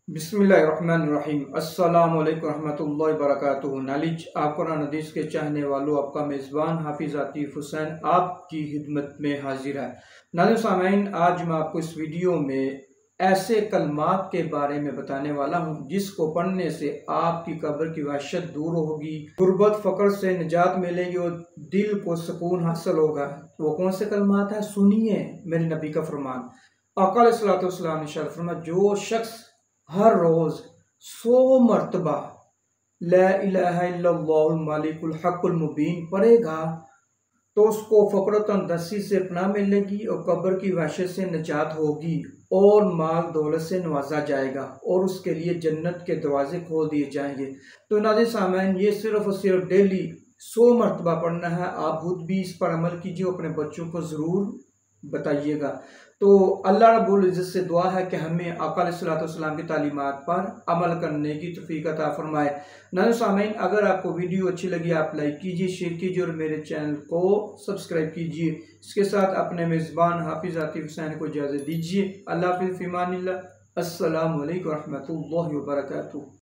बिस्मिल्लाहिर्रहमानिर्रहीम। अस्सलामु अलैकुम रहमतुल्लाहि व बरकातुहू। नॉलेज आप कुरान हदीस के चाहने वालों, आपका मेज़बान हाफिज़ आतिफ हुसैन आपकी खिदमत में हाजिर है। नाज़रीन सामीन, आज मैं आपको इस वीडियो में ऐसे कलमात के बारे में बताने वाला हूँ जिसको पढ़ने से आपकी कब्र की वहशत दूर होगी, गुर्बत फ़क्र से निजात मिलेगी और दिल को सुकून हासिल होगा। वो कौन से कलमात हैं, सुनिए मेरे नबी का फरमान। आका अलैहिस्सलातु वस्सलाम ने इरशाद फरमाया, जो शख्स हर रोज 100 मरतबा ला इलाहा इल्लल्लाहुल मालिकुल हक़्क़ुल मुबीन पढ़ेगा तो उसको फ़क़रतन दस्ती से पनाह मिलेगी और कब्र की वहशत से निजात होगी और माल दौलत से नवाजा जाएगा और उसके लिए जन्नत के दरवाजे खोल दिए जाएंगे। तो नाज़रीन सामीन, ये सिर्फ और सिर्फ डेली 100 मरतबा पढ़ना है। आप खुद भी इस पर अमल कीजिए, अपने बच्चों को ज़रूर बताइएगा। तो अल्लाह रब्बुल इज़्ज़त से दुआ है कि हमें आका अलैहिस्सलातु वस्सलाम की तालीमात पर अमल करने की तौफीक अता फरमाए। नाज़रीन सामीन, अगर आपको वीडियो अच्छी लगी आप लाइक कीजिए, शेयर कीजिए और मेरे चैनल को सब्सक्राइब कीजिए। इसके साथ अपने मेज़बान हाफिज़ आतिफ हुसैन को इजाज़त दीजिए। अल्लाह हाफ़िज़, फ़ी अमानिल्लाह। अस्सलामु अलैकुम रहमतुल्लाहि व बरकातुहू।